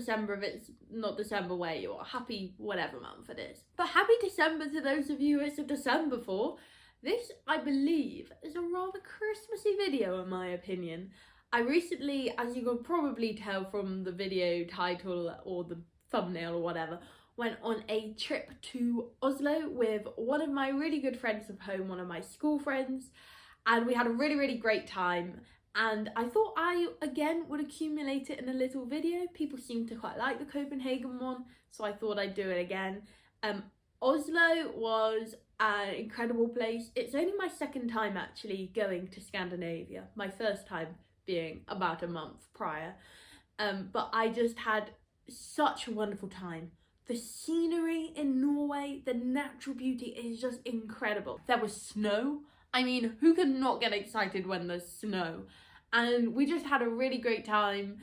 December if it's not December where you are. Happy whatever month it is. But happy December to those of you it's a December for. This, I believe, is a rather Christmassy video in my opinion. I recently, as you can probably tell from the video title or the thumbnail or whatever, went on a trip to Oslo with one of my really good friends from home, one of my school friends, and we had a really great time. And I thought I, again, would accumulate it in a little video. People seem to quite like the Copenhagen one, so I thought I'd do it again. Oslo was an incredible place. It's only my second time actually going to Scandinavia. My first time being about a month prior. But I just had such a wonderful time. The scenery in Norway, the natural beauty is just incredible. There was snow. I mean, who could not get excited when there's snow? And we just had a really great time.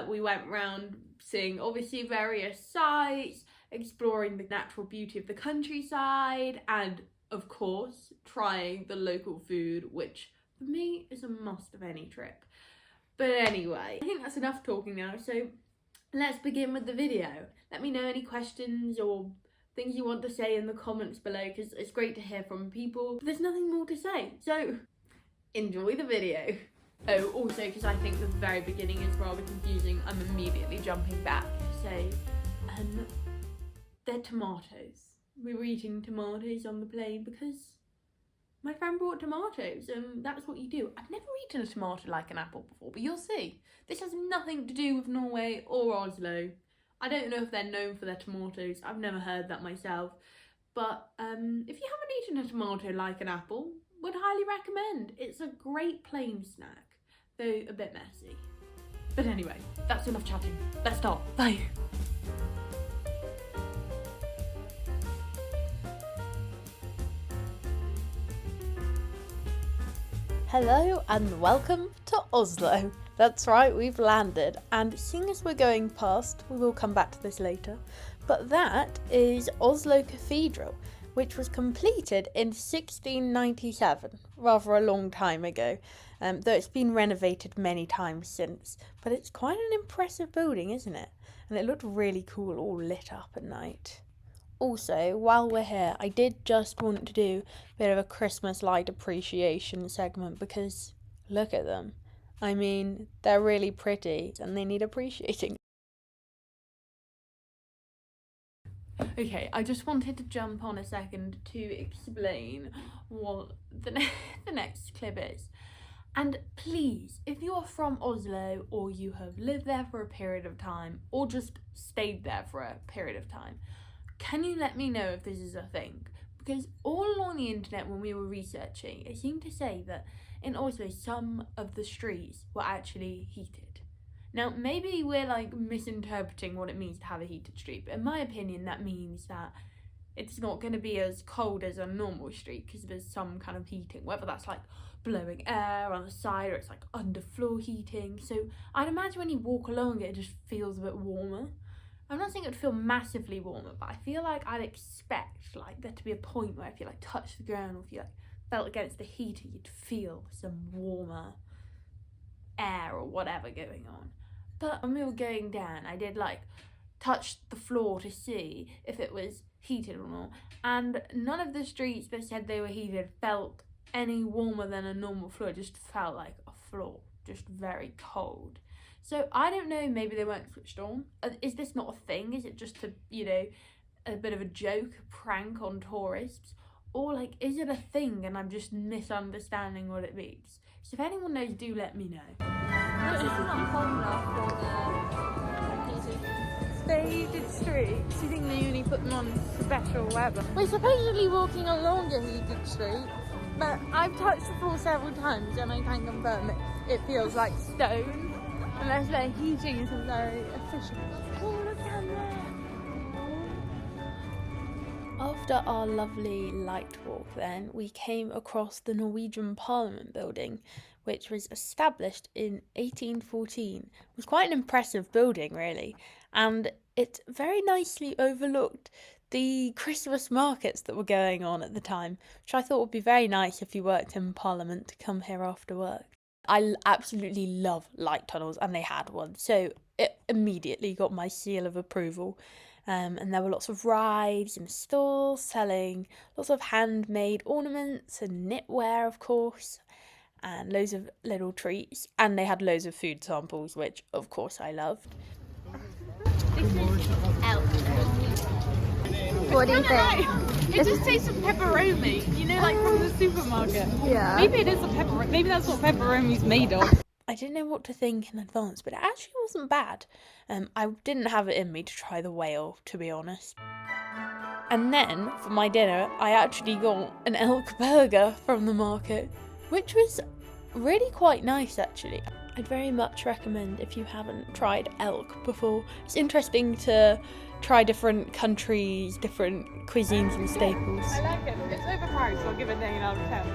We went around seeing obviously various sites, exploring the natural beauty of the countryside, and of course, trying the local food, which for me is a must of any trip. But anyway, I think that's enough talking now, so let's begin with the video. Let me know any questions or things you want to say in the comments below, because it's great to hear from people. But there's nothing more to say, so enjoy the video. Oh, also, because I think the very beginning is rather confusing, I'm immediately jumping back to say, they're tomatoes. We were eating tomatoes on the plane because my friend brought tomatoes, and that's what you do. I've never eaten a tomato like an apple before, but you'll see. This has nothing to do with Norway or Oslo. I don't know if they're known for their tomatoes. I've never heard that myself. But if you haven't eaten a tomato like an apple, would highly recommend. It's a great plain snack, though a bit messy. But anyway, that's enough chatting. Let's start. Bye. Hello and welcome to Oslo. That's right, we've landed, and seeing as we're going past, we will come back to this later, but that is Oslo Cathedral, which was completed in 1697, rather a long time ago, though it's been renovated many times since. But it's quite an impressive building, isn't it? And it looked really cool, all lit up at night. Also, while we're here, I did just want to do a bit of a Christmas light appreciation segment because look at them. I mean, they're really pretty and they need appreciating. Okay, I just wanted to jump on a second to explain what the next clip is. And please, if you are from Oslo or you have lived there for a period of time or just stayed there for a period of time, can you let me know if this is a thing? Because all along the internet when we were researching, it seemed to say that in Oslo some of the streets were actually heated. Now maybe we're like misinterpreting what it means to have a heated street, but in my opinion that means that it's not going to be as cold as a normal street because there's some kind of heating, whether that's like blowing air on the side or it's like underfloor heating. So I'd imagine when you walk along it just feels a bit warmer. I'm not saying it would feel massively warmer, but I feel like I'd expect like there to be a point where if you like touch the ground or if you like felt against the heater, you'd feel some warmer air or whatever going on. But when we were going down, I did like touch the floor to see if it was heated or not, and none of the streets that said they were heated felt any warmer than a normal floor. It just felt like a floor, just very cold. So I don't know, maybe they weren't switched on. Is this not a thing? Is it just a, you know, a bit of a joke, a prank on tourists? Or like, is it a thing and I'm just misunderstanding what it means? So if anyone knows, do let me know. This is not cold enough for the heated streets. Do you think they only put them on special weather? We're supposedly walking along a heated street, but I've touched the floor several times and I can confirm it feels like stone. Unless their heating isn't very efficient. Oh, look down there! After our lovely light walk then, we came across the Norwegian Parliament building, which was established in 1814. It was quite an impressive building, really, and it very nicely overlooked the Christmas markets that were going on at the time, which I thought would be very nice if you worked in Parliament to come here after work. I absolutely love light tunnels, and they had one. So it immediately got my seal of approval. And there were lots of rides and stalls selling lots of handmade ornaments and knitwear, of course, and loads of little treats. And they had loads of food samples, which of course I loved. This is elk. What do you think? It just tastes of pepperoni, you know, like from the supermarket. Yeah. Maybe it is a pepperoni. Maybe that's what pepperoni's made of. I didn't know what to think in advance, but it actually wasn't bad. I didn't have it in me to try the whale, to be honest. And then, for my dinner, I actually got an elk burger from the market, which was really quite nice, actually. I'd very much recommend if you haven't tried elk before. It's interesting to try different countries, different cuisines and staples. I like it. It's overpriced, so I'll give it 9 out of 10.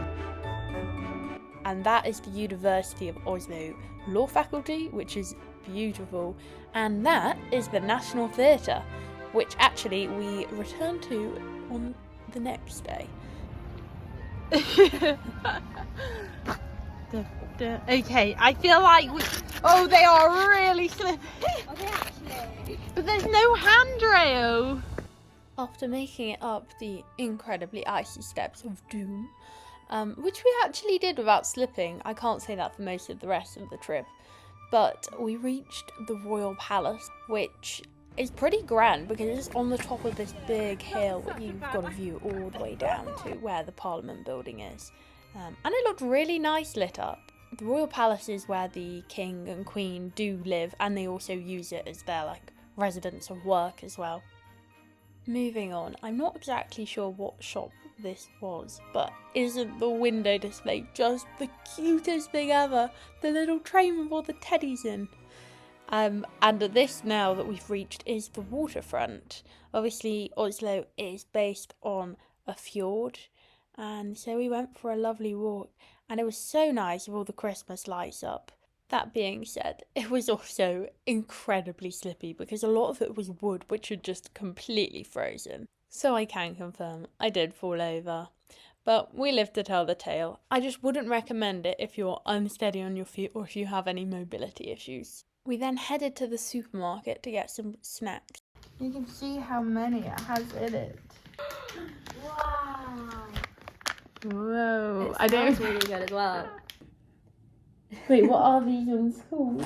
And that is the University of Oslo Law Faculty, which is beautiful. And that is the National Theatre, which actually we returned to on the next day. Okay, I feel like oh, they are really slippy. Are they actually? But there's no handrail. After making it up the incredibly icy steps of doom, which we actually did without slipping. I can't say that for most of the rest of the trip. But we reached the Royal Palace, which is pretty grand because it's on the top of this big hill that you've got a view all the way down to where the Parliament building is. And it looked really nice lit up. The Royal Palace is where the King and Queen do live, and they also use it as their residence of work as well. Moving on, I'm not exactly sure what shop this was, but isn't the window display just the cutest thing ever? The little train with all the teddies in. And this now that we've reached is the waterfront. Obviously Oslo is based on a fjord, and so we went for a lovely walk, and it was so nice with all the Christmas lights up. That being said, it was also incredibly slippy because a lot of it was wood which had just completely frozen. So I can confirm I did fall over. But we live to tell the tale. I just wouldn't recommend it if you're unsteady on your feet or if you have any mobility issues. We then headed to the supermarket to get some snacks. You can see how many it has in it. Wow. Whoa. It smells really good as well. Wait, what are these ones called?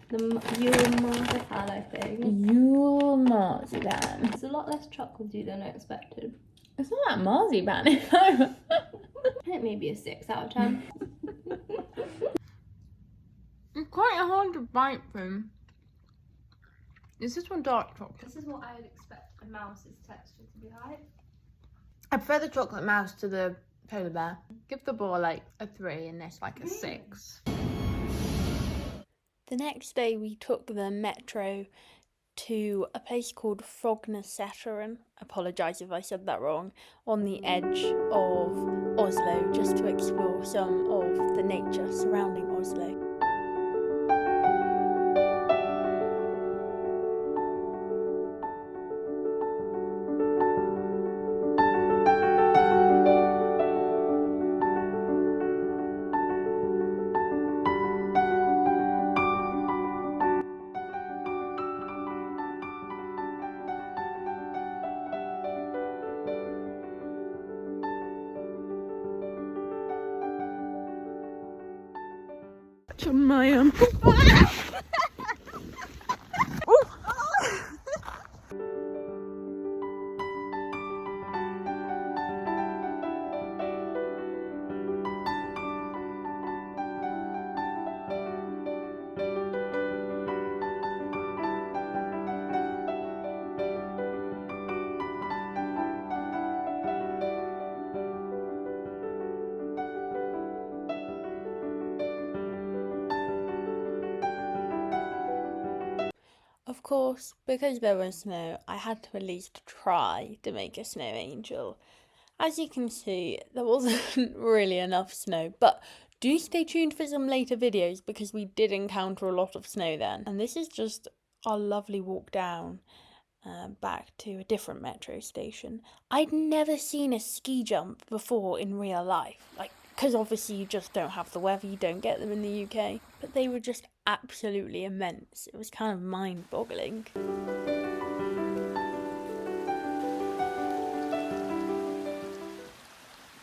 The Yule marzipan, I think. Yule marzipan. It's a lot less chocolatey than I expected. It's not that marzipan, if I think maybe a 6 out of 10. It's quite hard to bite them. Is this one dark chocolate? This is what I would expect a mouse's texture to be like. I prefer the chocolate mouse to the polar bear. Give the ball a 3 and this a 6. The next day we took the metro to a place called Frognerseteren. Apologise if I said that wrong. On the edge of Oslo, just to explore some of the nature surrounding Oslo. On my Of course, because there was snow, I had to at least try to make a snow angel. As you can see, there wasn't really enough snow, but do stay tuned for some later videos because we did encounter a lot of snow then. And this is just our lovely walk down back to a different metro station. I'd never seen a ski jump before in real life. because obviously you just don't have the weather, you don't get them in the UK. But they were just absolutely immense. It was kind of mind-boggling.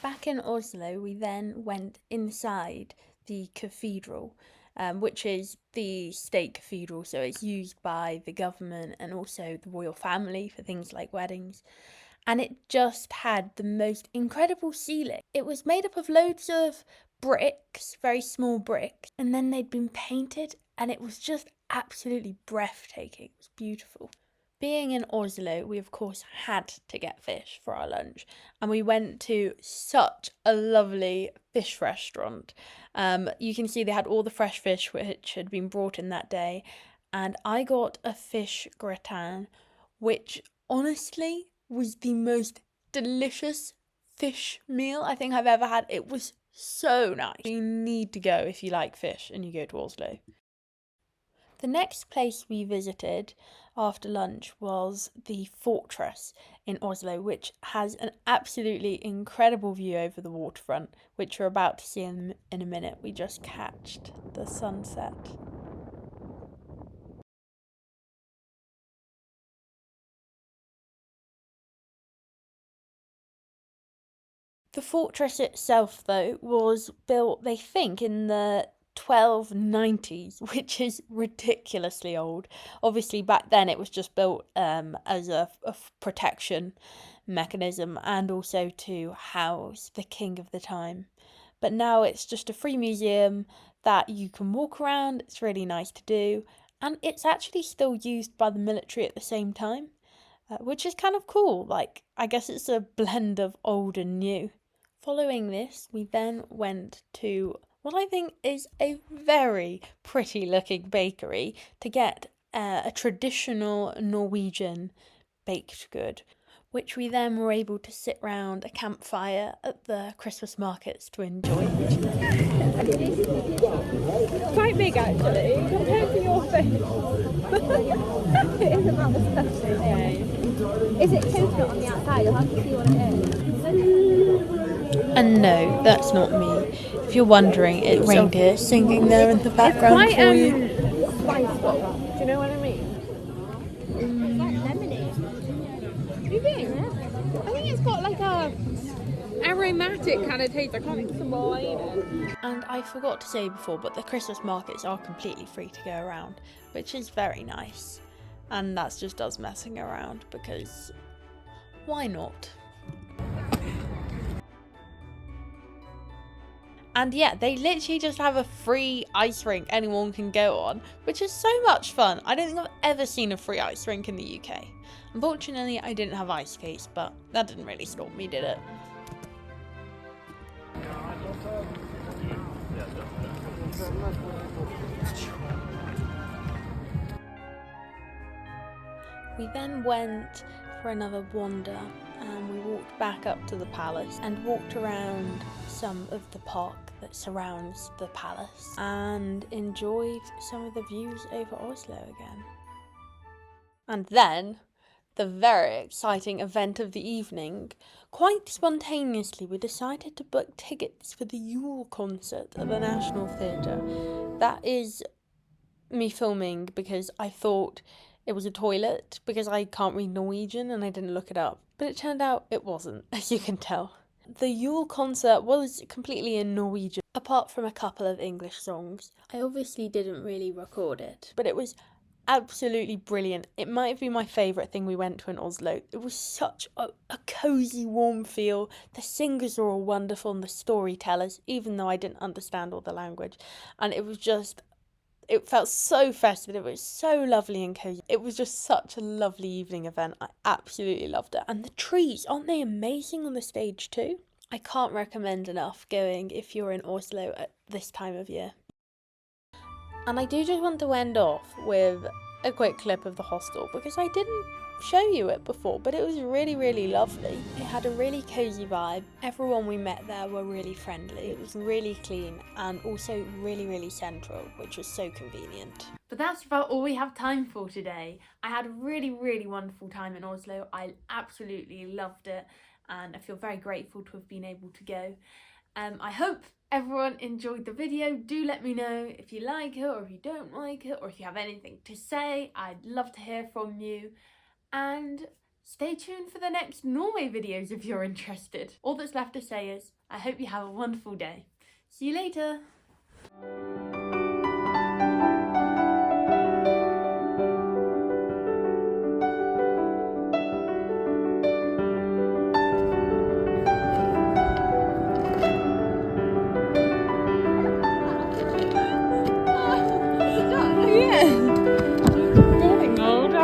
Back in Oslo, we then went inside the cathedral, which is the state cathedral, so it's used by the government and also the royal family for things like weddings. And it just had the most incredible ceiling. It was made up of loads of bricks, very small bricks, and then they'd been painted, and it was just absolutely breathtaking. It was beautiful. Being in Oslo, we of course had to get fish for our lunch, and we went to such a lovely fish restaurant. You can see they had all the fresh fish which had been brought in that day, and I got a fish gratin, which honestly was the most delicious fish meal I think I've ever had. It was so nice. You need to go if you like fish and you go to Oslo. The next place we visited after lunch was the fortress in Oslo, which has an absolutely incredible view over the waterfront, which we're about to see in a minute. We just catched the sunset. The fortress itself, though, was built, they think, in the 1290s, which is ridiculously old. Obviously, back then it was just built as a protection mechanism and also to house the king of the time. But now it's just a free museum that you can walk around. It's really nice to do, and it's actually still used by the military at the same time, which is kind of cool. Like, I guess it's a blend of old and new. Following this, we then went to what I think is a very pretty looking bakery to get a traditional Norwegian baked good, which we then were able to sit round a campfire at the Christmas markets to enjoy. Quite big actually, compared to your face. It is about the special. Is it coconut on the outside? You'll have to see what it is. And no, that's not me. If you're wondering, it's reindeer singing there in the background for you. Spiceful. Do you know what I mean? It's like lemonade. You think? Yeah. I think it's got like a aromatic kind of taste. I can't explain it. And I forgot to say before, but the Christmas markets are completely free to go around, which is very nice. And that's just us messing around because why not? And yeah, they literally just have a free ice rink anyone can go on, which is so much fun. I don't think I've ever seen a free ice rink in the UK. Unfortunately, I didn't have ice skates, but that didn't really stop me, did it? We then went for another wander and we walked back up to the palace and walked around some of the park that surrounds the palace and enjoyed some of the views over Oslo again. And then, the very exciting event of the evening, quite spontaneously we decided to book tickets for the Yule concert at the National Theatre. That is me filming because I thought it was a toilet because I can't read Norwegian and I didn't look it up. But it turned out it wasn't, as you can tell. The Yule concert was completely in Norwegian, apart from a couple of English songs. I obviously didn't really record it, but it was absolutely brilliant. It might have been my favourite thing we went to in Oslo. It was such a cosy, warm feel. The singers were all wonderful and the storytellers, even though I didn't understand all the language. And it was just... it felt so festive. It was so lovely and cozy. It was just such a lovely evening event. I absolutely loved it. And the trees, aren't they amazing on the stage too? I can't recommend enough going if you're in Oslo at this time of year. And I do just want to end off with a quick clip of the hostel because I didn't show you it before, but it was really, really lovely. It had a really cozy vibe. Everyone we met there were really friendly. It was really clean and also really, really central, which was so convenient. But that's about all we have time for today. I had a really, really wonderful time in Oslo. I absolutely loved it and I feel very grateful to have been able to go. I hope everyone enjoyed the video. Do let me know if you like it or if you don't like it, or if you have anything to say. I'd love to hear from you. And stay tuned for the next Norway videos if you're interested. All that's left to say is, I hope you have a wonderful day. See you later.